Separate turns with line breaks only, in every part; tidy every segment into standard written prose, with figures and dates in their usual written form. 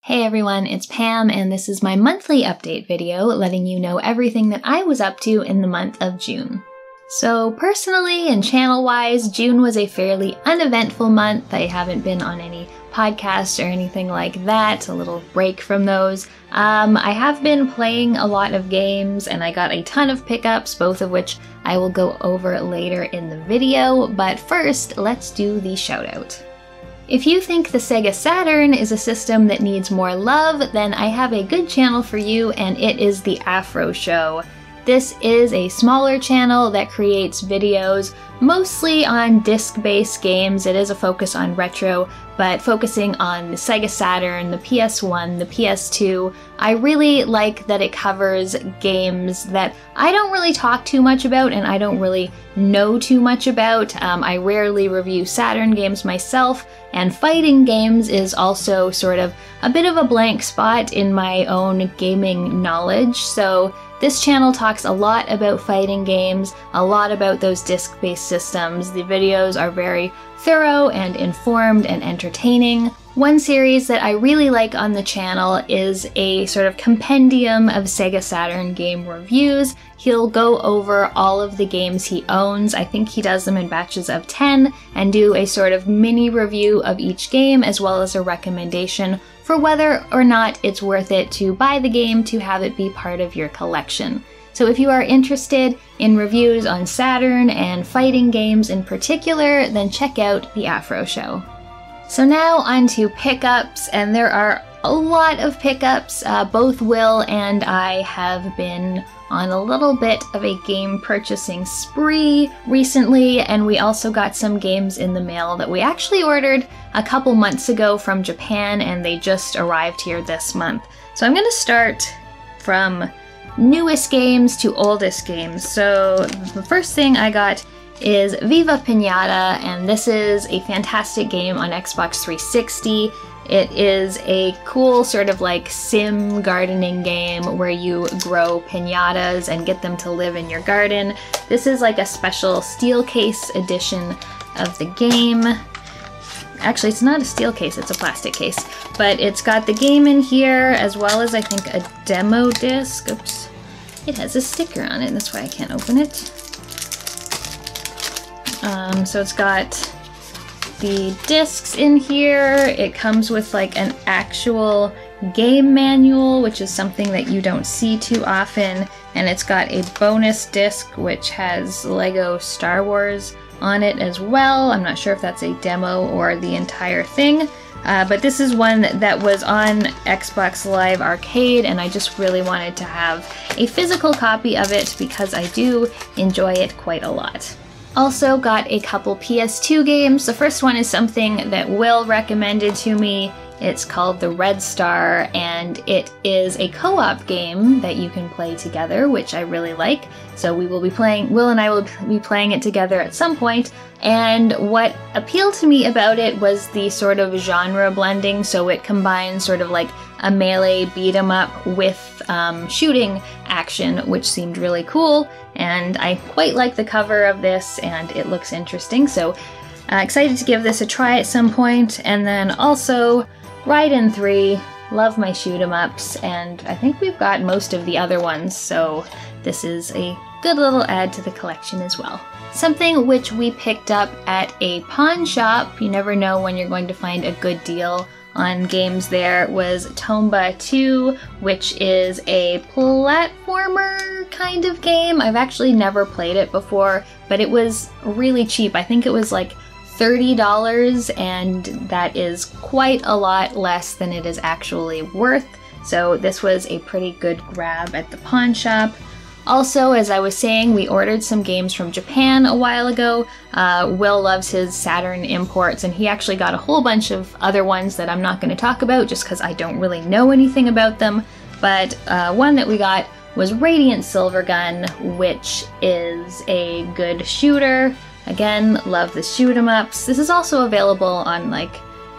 Hey everyone, it's Pam, and this is my monthly update video letting you know everything that I was up to in the month of June. So personally and channel-wise, June was a fairly uneventful month. I haven't been on any podcasts or anything like that, a little break from those. I have been playing a lot of games, and I got a ton of pickups, both of which I will go over later in the video, but first, let's do the shoutout. If you think the Sega Saturn is a system that needs more love, then I have a good channel for you, and it is the Afro Show. This is a smaller channel that creates videos mostly on disc-based games. It is a focus on retro, but focusing on the Sega Saturn, the PS1, the PS2. I really like that it covers games that I don't really talk too much about and I don't really know too much about. I rarely review Saturn games myself, and fighting games is also sort of a bit of a blank spot in my own gaming knowledge. So this channel talks a lot about fighting games, a lot about those disc-based systems. The videos are very thorough and informed and entertaining. One series that I really like on the channel is a sort of compendium of Sega Saturn game reviews. He'll go over all of the games he owns. I think he does them in batches of 10 and do a sort of mini review of each game as well as a recommendation for whether or not it's worth it to buy the game to have it be part of your collection. So if you are interested in reviews on Saturn and fighting games in particular, then check out the Afro Show. So now on to pickups, and there are a lot of pickups. Both Will and I have been on a little bit of a game purchasing spree recently, and we also got some games in the mail that we actually ordered a couple months ago from Japan, and they just arrived here this month. So I'm going to start from newest games to oldest games. So the first thing I got is Viva Pinata, and this is a fantastic game on Xbox 360. It is a cool sort of like sim gardening game where you grow piñatas and get them to live in your garden. This is like a special steel case edition of the game. Actually, it's not a steel case, it's a plastic case. But it's got the game in here as well as I think a demo disc. Oops. It has a sticker on it, that's why I can't open it. So it's got the discs in here. It comes with like an actual game manual, which is something that you don't see too often. And it's got a bonus disc which has Lego Star Wars on it as well. I'm not sure if that's a demo or the entire thing. But this is one that was on Xbox Live Arcade, and I just really wanted to have a physical copy of it because I do enjoy it quite a lot. Also got a couple PS2 games. The first one is something that Will recommended to me. It's called The Red Star, and it is a co-op game that you can play together, which I really like. So Will and I will be playing it together at some point. And what appealed to me about it was the sort of genre blending. So it combines sort of like a melee beat 'em up with shooting action, which seemed really cool. And I quite like the cover of this, and it looks interesting. So excited to give this a try at some point. And then also Raiden 3, love my shoot 'em ups, and I think we've got most of the other ones, so this is a good little add to the collection as well. Something which we picked up at a pawn shop, you never know when you're going to find a good deal on games there, was Tomba 2, which is a platformer kind of game. I've actually never played it before, but it was really cheap. I think it was like $30, and that is quite a lot less than it is actually worth. So this was a pretty good grab at the pawn shop. Also, as I was saying, we ordered some games from Japan a while ago. Will loves his Saturn imports, and he actually got a whole bunch of other ones that I'm not going to talk about just because I don't really know anything about them. But one that we got was Radiant Silvergun, which is a good shooter. Again, love the shoot 'em ups. This is also available on like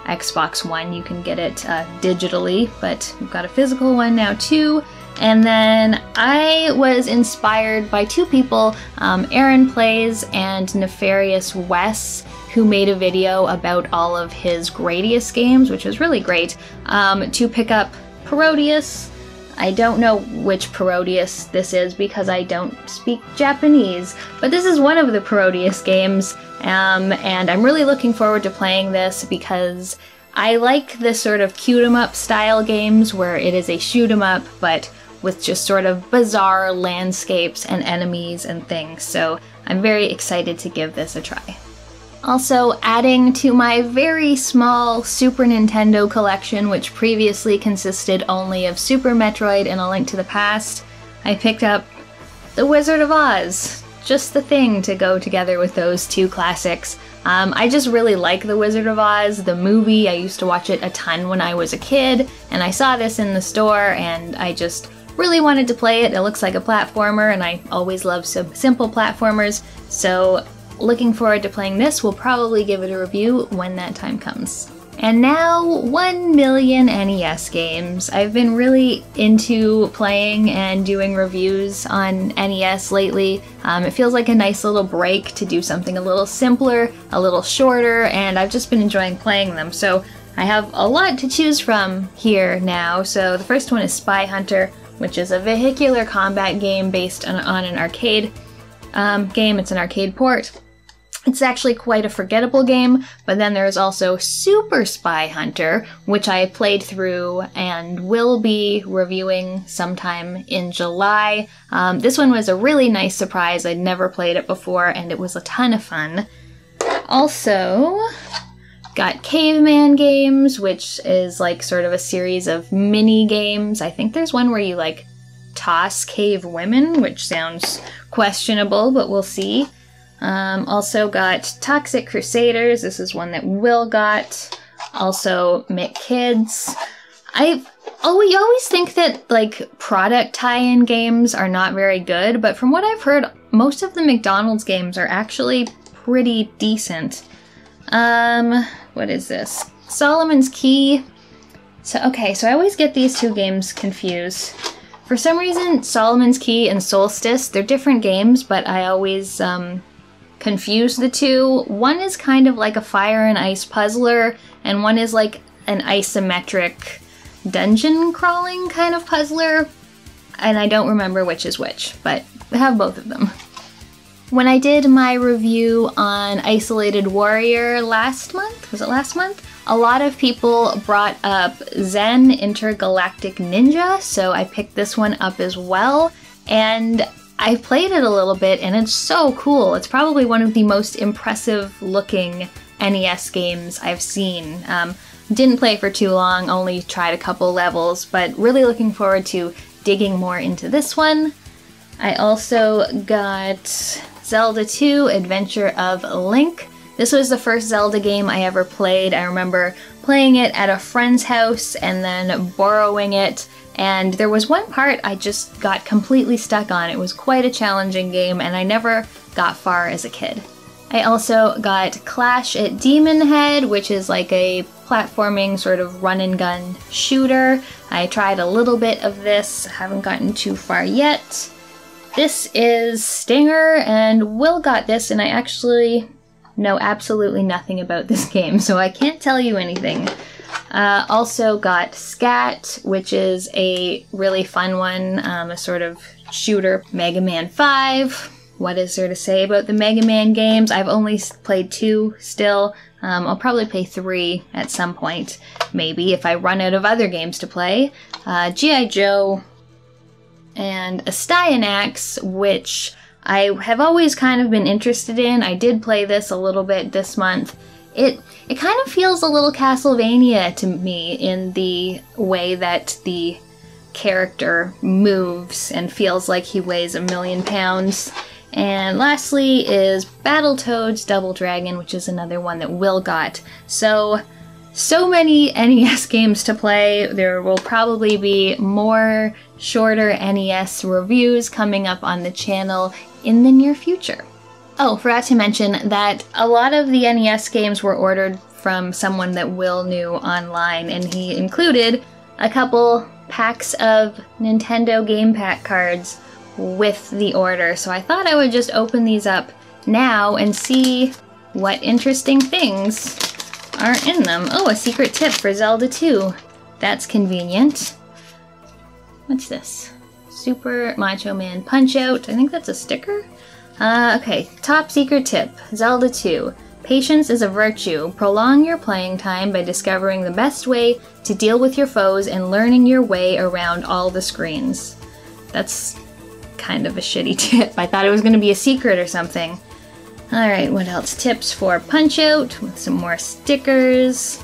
Xbox One. You can get it digitally, but we've got a physical one now too. And then I was inspired by two people, Aaron Plays and Nefarious Wes, who made a video about all of his Gradius games, which was really great, to pick up Parodius. I don't know which Parodius this is because I don't speak Japanese, but this is one of the Parodius games, and I'm really looking forward to playing this because I like the sort of cute-em-up style games where it is a shoot-em-up, but with just sort of bizarre landscapes and enemies and things, so I'm very excited to give this a try. Also, adding to my very small Super Nintendo collection, which previously consisted only of Super Metroid and A Link to the Past, I picked up The Wizard of Oz. Just the thing to go together with those two classics. I just really like The Wizard of Oz, the movie. I used to watch it a ton when I was a kid, and I saw this in the store, and I just really wanted to play it. It looks like a platformer, and I always love simple platformers, so looking forward to playing this. We'll probably give it a review when that time comes. And now, 1 million NES games. I've been really into playing and doing reviews on NES lately. It feels like a nice little break to do something a little simpler, a little shorter, and I've just been enjoying playing them. So I have a lot to choose from here now. So the first one is Spy Hunter, which is a vehicular combat game based on an arcade game. It's an arcade port. It's actually quite a forgettable game, but then there's also Super Spy Hunter, which I played through and will be reviewing sometime in July. This one was a really nice surprise. I'd never played it before, and it was a ton of fun. Also, got Caveman Games, which is like sort of a series of mini games. I think there's one where you like toss cave women, which sounds questionable, but we'll see. Also got Toxic Crusaders. This is one that Will got. Also McKids. We always think that like product tie-in games are not very good, but from what I've heard, most of the McDonald's games are actually pretty decent. What is this? Solomon's Key. So I always get these two games confused. For some reason, Solomon's Key and Solstice, they're different games, but I always confuse the two. One is kind of like a fire and ice puzzler, and one is like an isometric dungeon crawling kind of puzzler, and I don't remember which is which, but I have both of them. When I did my review on Isolated Warrior last month, was it last month? A lot of people brought up Zen Intergalactic Ninja, so I picked this one up as well, and I played it a little bit, and it's so cool. It's probably one of the most impressive looking NES games I've seen. Didn't play for too long, only tried a couple levels, but really looking forward to digging more into this one. I also got Zelda 2: Adventure of Link. This was the first Zelda game I ever played. I remember playing it at a friend's house and then borrowing it, and there was one part I just got completely stuck on. It was quite a challenging game, and I never got far as a kid. I also got Clash at Demon Head, which is like a platforming sort of run and gun shooter. I tried a little bit of this, haven't gotten too far yet. This is Stinger, and Will got this, and I actually know absolutely nothing about this game, so I can't tell you anything. Also got Scat, which is a really fun one, a sort of shooter. Mega Man 5. What is there to say about the Mega Man games? I've only played 2 still. I'll probably play 3 at some point, maybe, if I run out of other games to play. G.I. Joe, and Astyanax, which I have always kind of been interested in. I did play this a little bit this month. It kind of feels a little Castlevania to me in the way that the character moves and feels like he weighs 1,000,000 pounds. And lastly is Battletoads Double Dragon, which is another one that Will got. So many NES games to play. There will probably be more shorter NES reviews coming up on the channel in the near future. Oh, forgot to mention that a lot of the NES games were ordered from someone that Will knew online, and he included a couple packs of Nintendo Game Pack cards with the order. So I thought I would just open these up now and see what interesting things are in them. Oh, a secret tip for Zelda 2. That's convenient. What's this? Super Macho Man Punch-Out. I think that's a sticker? Okay, top secret tip. Zelda 2. Patience is a virtue. Prolong your playing time by discovering the best way to deal with your foes and learning your way around all the screens. That's kind of a shitty tip. I thought it was going to be a secret or something. Alright, what else? Tips for Punch-Out with some more stickers.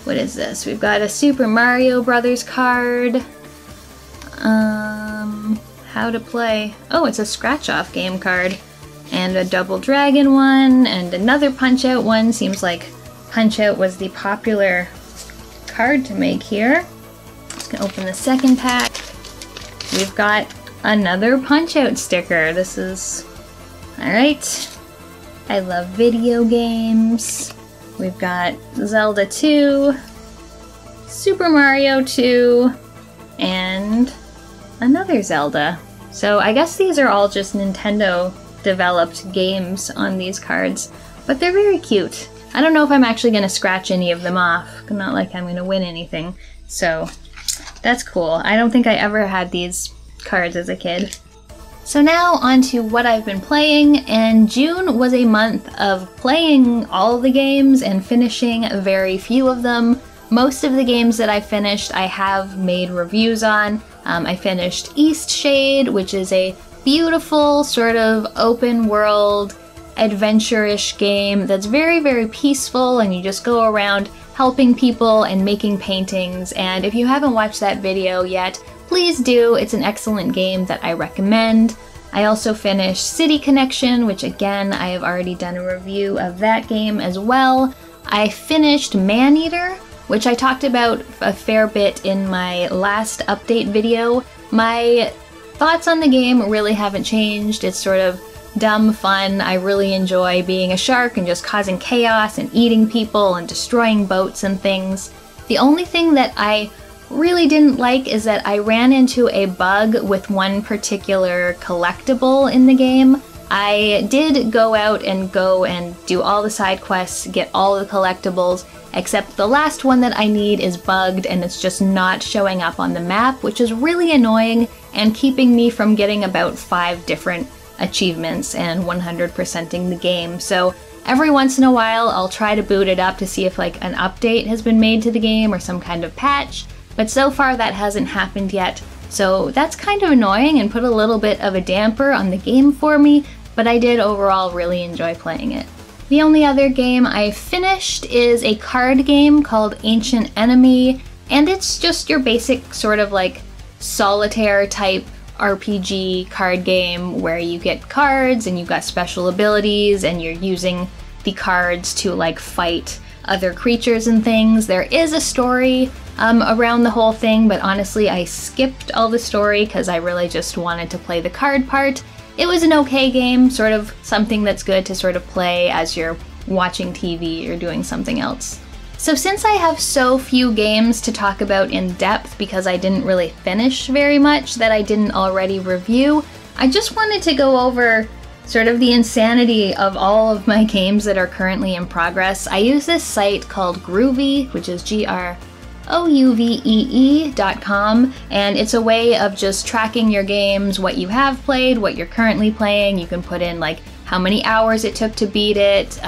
What is this? We've got a Super Mario Brothers card. How to play. Oh, it's a scratch-off game card. And a Double Dragon one, and another Punch-Out one. Seems like Punch-Out was the popular card to make here. Just gonna open the second pack. We've got another Punch-Out sticker. This is... Alright. I love video games. We've got Zelda 2, Super Mario 2, and another Zelda. So I guess these are all just Nintendo developed games on these cards, but they're very cute. I don't know if I'm actually going to scratch any of them off. Not like I'm going to win anything. So that's cool. I don't think I ever had these cards as a kid. So now on to what I've been playing, and June was a month of playing all the games and finishing very few of them. Most of the games that I finished I have made reviews on. I finished Eastshade, which is a beautiful sort of open world adventure-ish game that's very, very peaceful, and you just go around helping people and making paintings. And if you haven't watched that video yet, please do. It's an excellent game that I recommend. I also finished City Connection, which again, I have already done a review of that game as well. I finished Maneater, which I talked about a fair bit in my last update video. My thoughts on the game really haven't changed. It's sort of dumb fun. I really enjoy being a shark and just causing chaos and eating people and destroying boats and things. The only thing that I really didn't like is that I ran into a bug with one particular collectible in the game. I did go out and do all the side quests, get all the collectibles, except the last one that I need is bugged and it's just not showing up on the map, which is really annoying and keeping me from getting about 5 different achievements and 100%ing the game. So every once in a while I'll try to boot it up to see if like an update has been made to the game or some kind of patch, but so far that hasn't happened yet. So that's kind of annoying and put a little bit of a damper on the game for me, but I did overall really enjoy playing it. The only other game I finished is a card game called Ancient Enemy, and it's just your basic sort of like solitaire type RPG card game where you get cards and you've got special abilities and you're using the cards to like fight other creatures and things. There is a story around the whole thing, but honestly I skipped all the story because I really just wanted to play the card part. It was an okay game, sort of something that's good to sort of play as you're watching TV or doing something else. So since I have so few games to talk about in depth because I didn't really finish very much that I didn't already review, I just wanted to go over sort of the insanity of all of my games that are currently in progress. I use this site called Groovy, which is GROUVEE.com, and it's a way of just tracking your games, what you have played, what you're currently playing. You can put in like how many hours it took to beat it,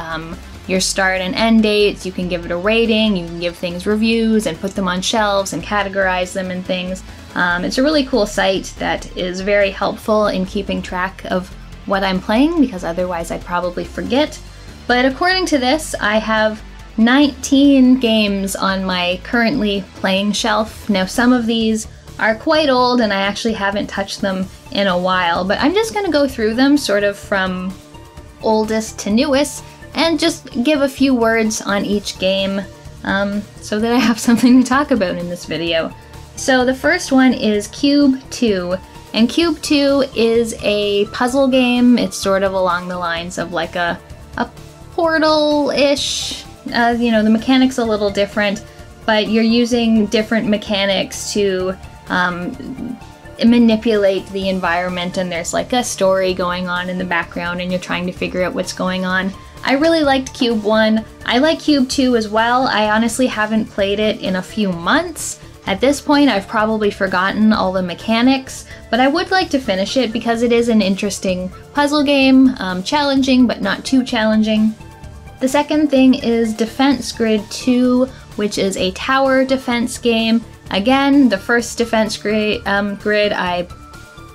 your start and end dates, you can give it a rating, you can give things reviews and put them on shelves and categorize them and things. It's a really cool site that is very helpful in keeping track of what I'm playing because otherwise I'd probably forget. But according to this, I have 19 games on my currently playing shelf. Now some of these are quite old and I actually haven't touched them in a while, but I'm just going to go through them sort of from oldest to newest and just give a few words on each game so that I have something to talk about in this video. So the first one is Cube 2, and Cube 2 is a puzzle game. It's sort of along the lines of like a Portal-ish. You know, the mechanic's a little different, but you're using different mechanics to manipulate the environment, and there's like a story going on in the background and you're trying to figure out what's going on. I really liked Cube 1. I like Cube 2 as well. I honestly haven't played it in a few months. At this point, I've probably forgotten all the mechanics, but I would like to finish it because it is an interesting puzzle game, challenging but not too challenging. The second thing is Defense Grid 2, which is a tower defense game. Again, the first Defense Grid I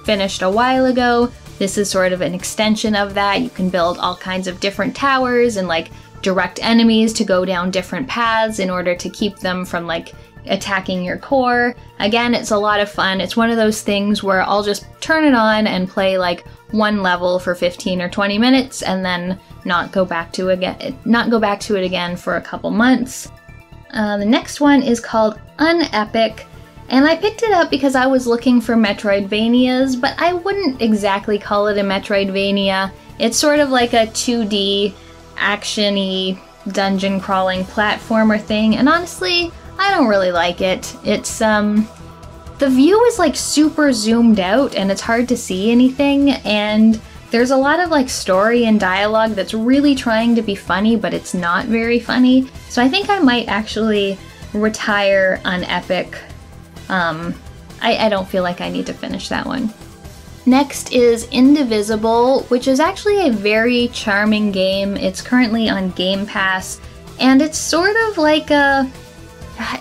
finished a while ago. This is sort of an extension of that. You can build all kinds of different towers and like direct enemies to go down different paths in order to keep them from like attacking your core. Again, it's a lot of fun. It's one of those things where I'll just turn it on and play like one level for 15 or 20 minutes and then not go back to it again for a couple months. The next one is called Unepic, and I picked it up because I was looking for Metroidvanias, but I wouldn't exactly call it a Metroidvania. It's sort of like a 2D action-y dungeon crawling platformer thing, and honestly, I don't really like it. It's, the view is like super zoomed out and it's hard to see anything, and there's a lot of like story and dialogue that's really trying to be funny, but it's not very funny. So I think I might actually retire Unepic. I don't feel like I need to finish that one. Next is Indivisible, which is actually a very charming game. It's currently on Game Pass, and it's sort of like a...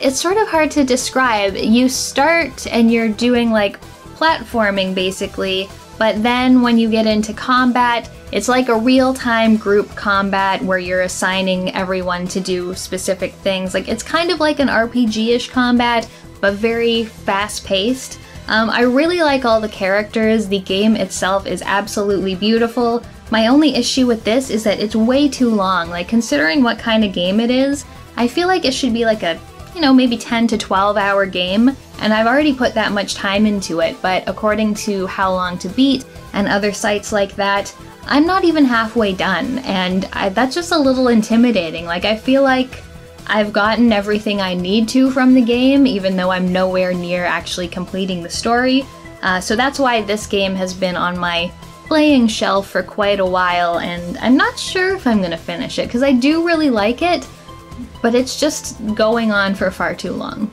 It's sort of hard to describe. You start and you're doing like platforming basically, but then when you get into combat, it's like a real-time group combat where you're assigning everyone to do specific things. Like it's kind of like an RPG-ish combat, but very fast-paced. I really like all the characters. The game itself is absolutely beautiful. My only issue with this is that it's way too long. Like considering what kind of game it is, I feel like it should be like a, you know, maybe 10 to 12 hour game, and I've already put that much time into it, but according to How Long to Beat and other sites like that, I'm not even halfway done, and that's just a little intimidating. Like, I feel like I've gotten everything I need to from the game, even though I'm nowhere near actually completing the story. So that's why this game has been on my playing shelf for quite a while, and I'm not sure if I'm gonna finish it, because I do really like it, but it's just going on for far too long.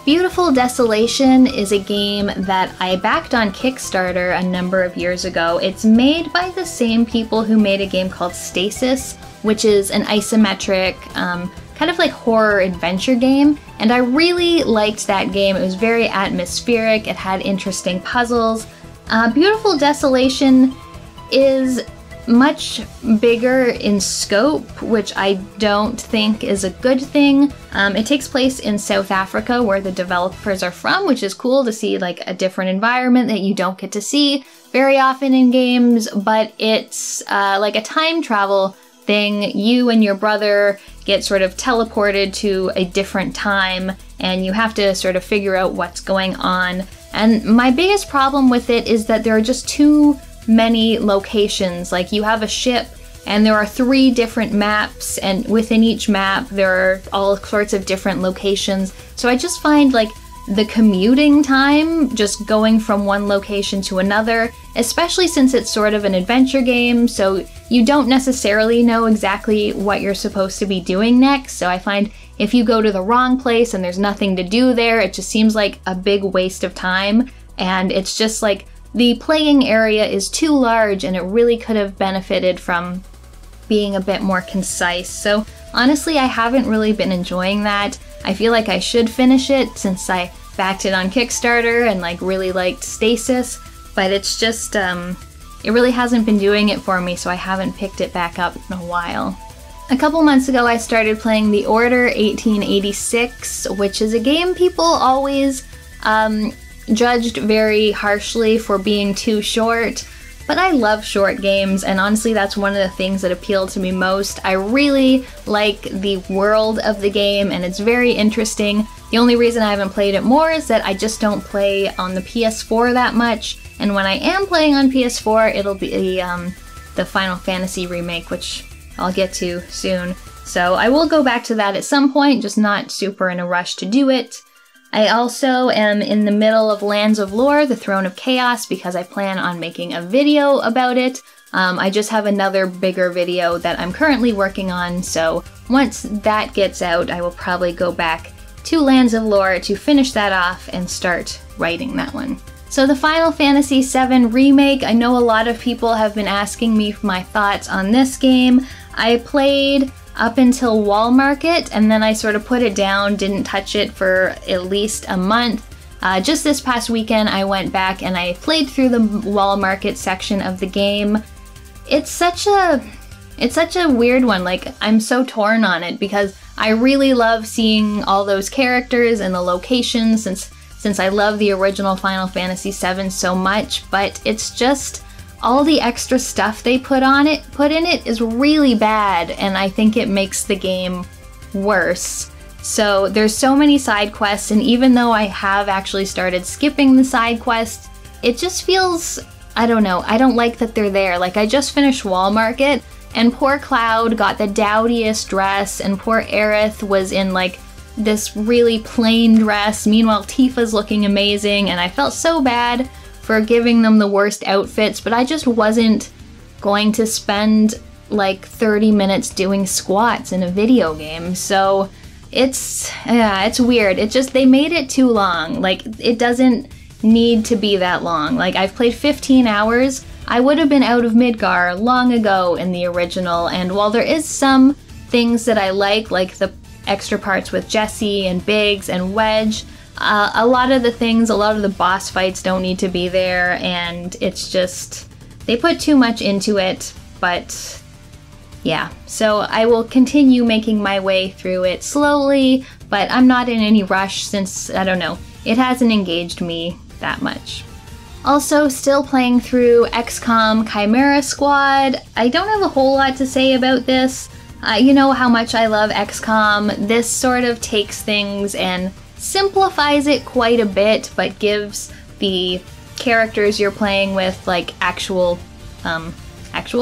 Beautiful Desolation is a game that I backed on Kickstarter a number of years ago. It's made by the same people who made a game called Stasis, which is an isometric, kind of like horror adventure game, and I really liked that game. It was very atmospheric, it had interesting puzzles. Beautiful Desolation is much bigger in scope, which I don't think is a good thing. It takes place in South Africa, where the developers are from, which is cool to see like a different environment that you don't get to see very often in games, but it's like a time travel thing. You and your brother get sort of teleported to a different time, and you have to sort of figure out what's going on. And my biggest problem with it is that there are just too many locations. Like, you have a ship and there are 3 different maps, and within each map there are all sorts of different locations. So I just find like the commuting time just going from one location to another, especially since it's sort of an adventure game, so you don't necessarily know exactly what you're supposed to be doing next. So I find if you go to the wrong place and there's nothing to do there, it just seems like a big waste of time, and it's just like the playing area is too large and it really could have benefited from being a bit more concise. So honestly, I haven't really been enjoying that. I feel like I should finish it since I backed it on Kickstarter and like really liked Stasis, but it's just, it really hasn't been doing it for me, so I haven't picked it back up in a while. A couple months ago I started playing The Order 1886, which is a game people always judged very harshly for being too short, but I love short games, and honestly that's one of the things that appeal to me most. I really like the world of the game and it's very interesting. The only reason I haven't played it more is that I just don't play on the PS4 that much, and when I am playing on PS4 it'll be the Final Fantasy remake, which I'll get to soon. So I will go back to that at some point, just not super in a rush to do it. I also am in the middle of Lands of Lore, The Throne of Chaos, because I plan on making a video about it. I just have another bigger video that I'm currently working on, so once that gets out, I will probably go back to Lands of Lore to finish that off and start writing that one. So the Final Fantasy VII Remake, I know a lot of people have been asking me for my thoughts on this game. I played up until Wall Market, and then I sort of put it down, didn't touch it for at least a month. Just this past weekend, I went back and I played through the Wall Market section of the game. It's such a weird one. Like, I'm so torn on it because I really love seeing all those characters and the locations since I love the original Final Fantasy VII so much, but it's just all the extra stuff they put in it is really bad, and I think it makes the game worse. So there's so many side quests, and even though I have actually started skipping the side quests, it just feels, I don't know, I don't like that they're there. Like, I just finished Wall Market, and poor Cloud got the dowdiest dress, and poor Aerith was in like this really plain dress. Meanwhile, Tifa's looking amazing, and I felt so bad for giving them the worst outfits, but I just wasn't going to spend like 30 minutes doing squats in a video game. So it's weird. It just, they made it too long. Like, it doesn't need to be that long. Like, I've played 15 hours. I would have been out of Midgar long ago in the original, and while there is some things that I like the extra parts with Jessie and Biggs and Wedge, a lot of the boss fights don't need to be there, and it's just, they put too much into it, but yeah. So I will continue making my way through it slowly, but I'm not in any rush since, I don't know, it hasn't engaged me that much. Also, still playing through XCOM Chimera Squad. I don't have a whole lot to say about this. You know how much I love XCOM. This sort of takes things and simplifies it quite a bit, but gives the characters you're playing with like actual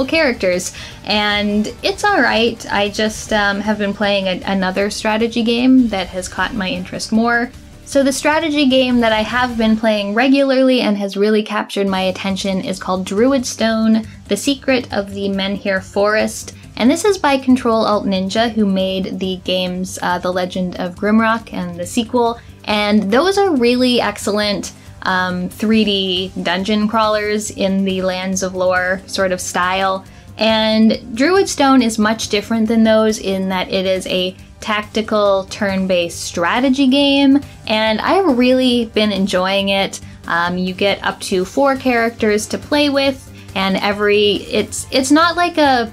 characters, and it's alright. I just have been playing another strategy game that has caught my interest more. So the strategy game that I have been playing regularly and has really captured my attention is called Druidstone: The Secret of the Menhir Forest. And this is by Control Alt Ninja, who made the games The Legend of Grimrock and the sequel. And those are really excellent 3D dungeon crawlers in the Lands of Lore sort of style. And Druidstone is much different than those in that it is a tactical turn-based strategy game, and I've really been enjoying it. You get up to 4 characters to play with, and it's not like a,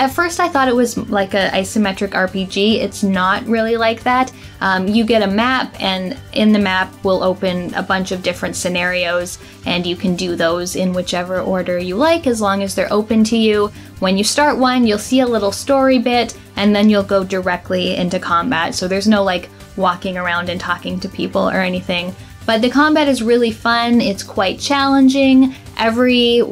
at first I thought it was like an isometric RPG. It's not really like that. You get a map, and in the map will open a bunch of different scenarios, and you can do those in whichever order you like as long as they're open to you. When you start one, you'll see a little story bit, and then you'll go directly into combat. So there's no like walking around and talking to people or anything. But the combat is really fun. It's quite challenging. Every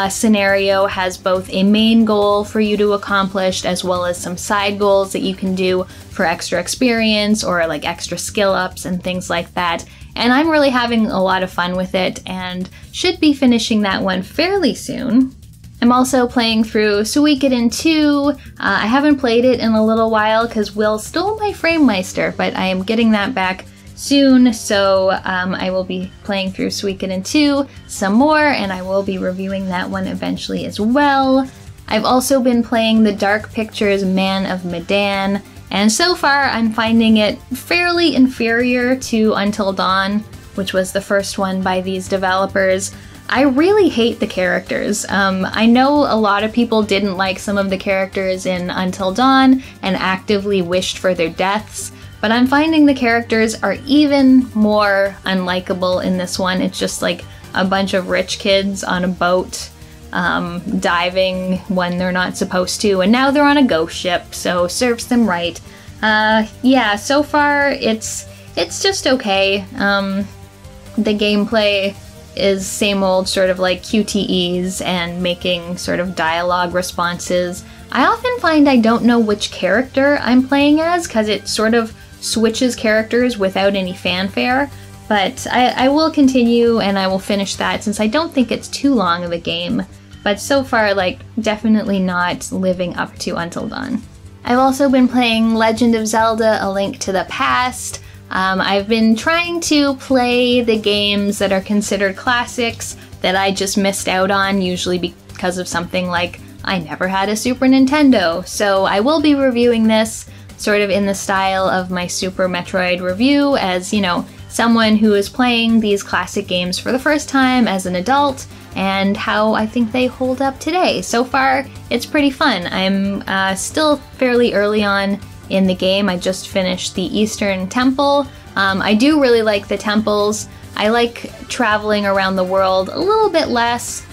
scenario has both a main goal for you to accomplish as well as some side goals that you can do for extra experience or like extra skill ups and things like that. And I'm really having a lot of fun with it and should be finishing that one fairly soon. I'm also playing through Suikoden 2. I haven't played it in a little while because Will stole my Framemeister, but I am getting that back soon, so I will be playing through Suikoden 2 some more, and I will be reviewing that one eventually as well. I've also been playing the Dark Pictures Man of Medan, and so far I'm finding it fairly inferior to Until Dawn, which was the first one by these developers. I really hate the characters. I know a lot of people didn't like some of the characters in Until Dawn and actively wished for their deaths, but I'm finding the characters are even more unlikable in this one. It's just like a bunch of rich kids on a boat diving when they're not supposed to, and now they're on a ghost ship, so serves them right. Yeah, so far it's just okay. The gameplay is same old sort of like QTEs and making sort of dialogue responses. I often find I don't know which character I'm playing as because it sort of switches characters without any fanfare, but I will continue and I will finish that since I don't think it's too long of a game. but so far, like, definitely not living up to Until Dawn. I've also been playing Legend of Zelda: A Link to the Past. I've been trying to play the games that are considered classics that I just missed out on, usually because of something like I never had a Super Nintendo. So I will be reviewing this sort of in the style of my Super Metroid review, as, you know, someone who is playing these classic games for the first time as an adult, and how I think they hold up today. So far, it's pretty fun. I'm still fairly early on in the game. I just finished the Eastern Temple. I do really like the temples. I like traveling around the world a little bit less.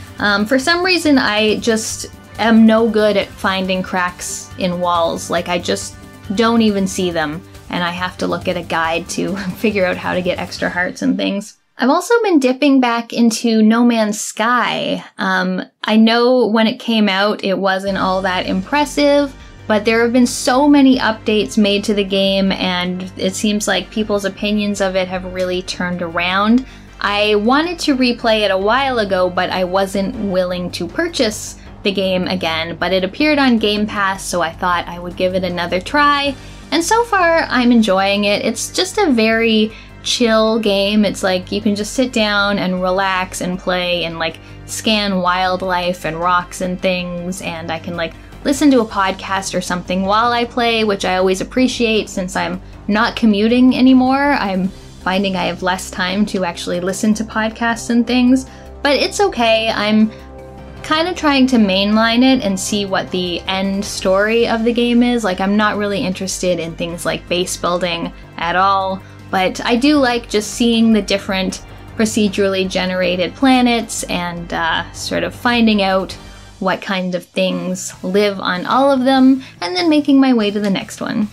For some reason, I just am no good at finding cracks in walls. Like, I just don't even see them, and I have to look at a guide to figure out how to get extra hearts and things. I've also been dipping back into No Man's Sky. I know when it came out, it wasn't all that impressive, but there have been so many updates made to the game, and it seems like people's opinions of it have really turned around. I wanted to replay it a while ago, but I wasn't willing to purchase the game again, but it appeared on Game Pass, so I thought I would give it another try, and so far I'm enjoying it. It's just a very chill game. It's like you can just sit down and relax and play and like scan wildlife and rocks and things, and I can like listen to a podcast or something while I play, which I always appreciate since I'm not commuting anymore. I'm finding I have less time to actually listen to podcasts and things, but it's okay. I'm kind of trying to mainline it and see what the end story of the game is. Like, I'm not really interested in things like base building at all, but I do like just seeing the different procedurally generated planets and sort of finding out what kind of things live on all of them, and then making my way to the next one.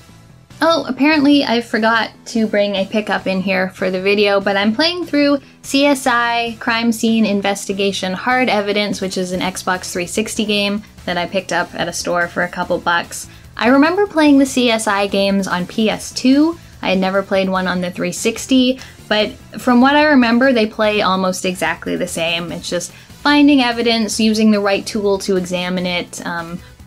Oh, apparently I forgot to bring a pickup in here for the video, but I'm playing through CSI Crime Scene Investigation Hard Evidence, which is an Xbox 360 game that I picked up at a store for a couple bucks. I remember playing the CSI games on PS2. I had never played one on the 360, but from what I remember, they play almost exactly the same. It's just finding evidence, using the right tool to examine it,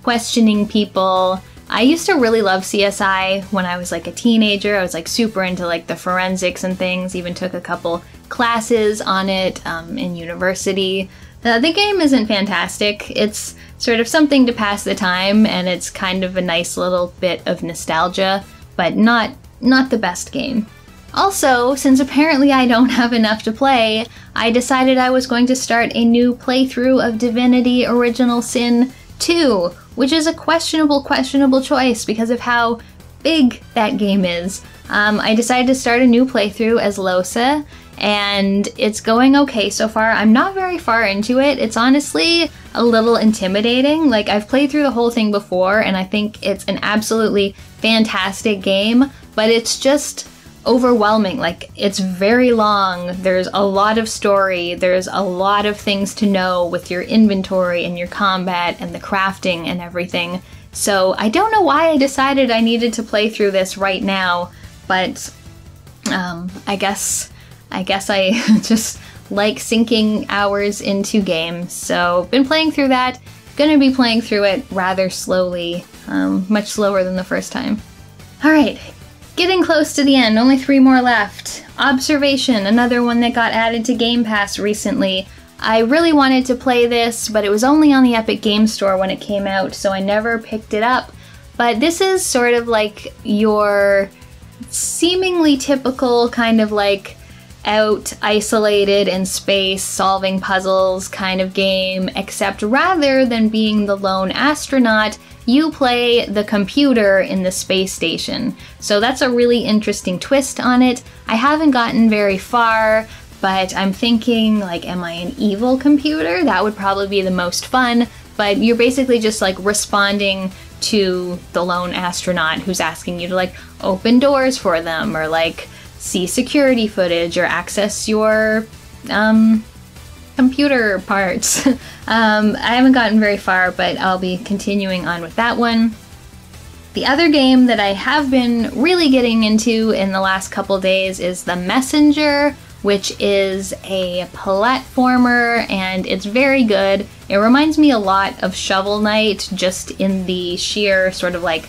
questioning people. I used to really love CSI when I was like a teenager. I was like super into like the forensics and things, even took a couple classes on it in university. The game isn't fantastic. It's sort of something to pass the time, and it's kind of a nice little bit of nostalgia, but not the best game. Also, since apparently I don't have enough to play, I decided I was going to start a new playthrough of Divinity Original Sin 2, which is a questionable choice because of how big that game is. I decided to start a new playthrough as Losa, and it's going okay so far. I'm not very far into it. It's honestly a little intimidating. Like, I've played through the whole thing before, and I think it's an absolutely fantastic game, but it's just overwhelming. Like, it's very long, there's a lot of story, there's a lot of things to know with your inventory and your combat and the crafting and everything. So I don't know why I decided I needed to play through this right now, but I guess I just like sinking hours into games. So been playing through that, gonna be playing through it rather slowly, much slower than the first time. Alright. Getting close to the end, only 3 more left. Observation, another one that got added to Game Pass recently. I really wanted to play this, but it was only on the Epic Game Store when it came out, so I never picked it up. But this is sort of like your seemingly typical kind of like out, isolated in space, solving puzzles kind of game, except rather than being the lone astronaut, you play the computer in the space station. So that's a really interesting twist on it. I haven't gotten very far, but I'm thinking, like, am I an evil computer? That would probably be the most fun, but you're basically just like responding to the lone astronaut who's asking you to like open doors for them, or like see security footage, or access your computer parts. I haven't gotten very far, but I'll be continuing on with that one. The other game that I have been really getting into in the last couple days is The Messenger, which is a platformer, and it's very good. It reminds me a lot of Shovel Knight, just in the sheer sort of like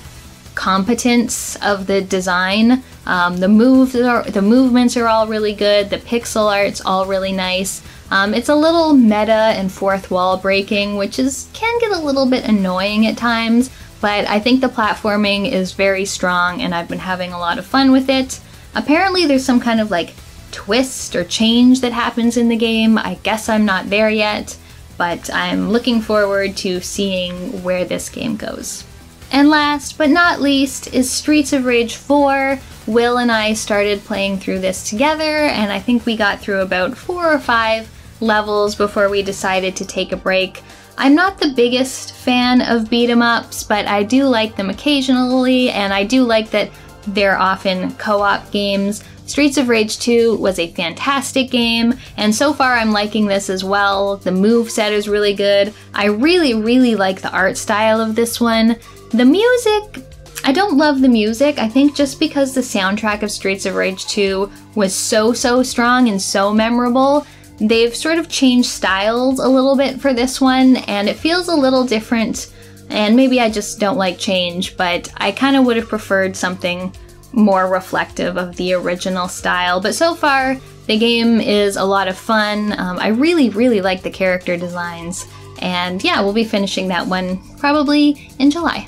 competence of the design. The movements are all really good, the pixel art's all really nice. It's a little meta and fourth wall breaking, which can get a little bit annoying at times, but I think the platforming is very strong and I've been having a lot of fun with it. Apparently there's some kind of like twist or change that happens in the game. I guess I'm not there yet, but I'm looking forward to seeing where this game goes. And last but not least is Streets of Rage 4. Will and I started playing through this together, and I think we got through about 4 or 5 levels before we decided to take a break. I'm not the biggest fan of beat 'em ups, but I do like them occasionally, and I do like that they're often co-op games. Streets of Rage 2 was a fantastic game, and so far I'm liking this as well. The moveset is really good. I really like the art style of this one. The music, I don't love the music. I think just because the soundtrack of Streets of Rage 2 was so strong and so memorable, they've sort of changed styles a little bit for this one, and it feels a little different, and maybe I just don't like change, but I kind of would have preferred something more reflective of the original style. But so far, the game is a lot of fun. I really like the character designs, and yeah, we'll be finishing that one probably in July.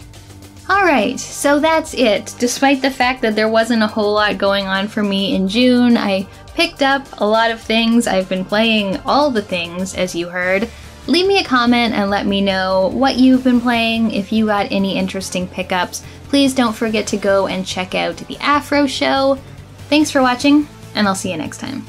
Alright, so that's it. Despite the fact that there wasn't a whole lot going on for me in June, I picked up a lot of things. I've been playing all the things, as you heard. Leave me a comment and let me know what you've been playing, if you got any interesting pickups. Please don't forget to go and check out the Afro Show. Thanks for watching, and I'll see you next time.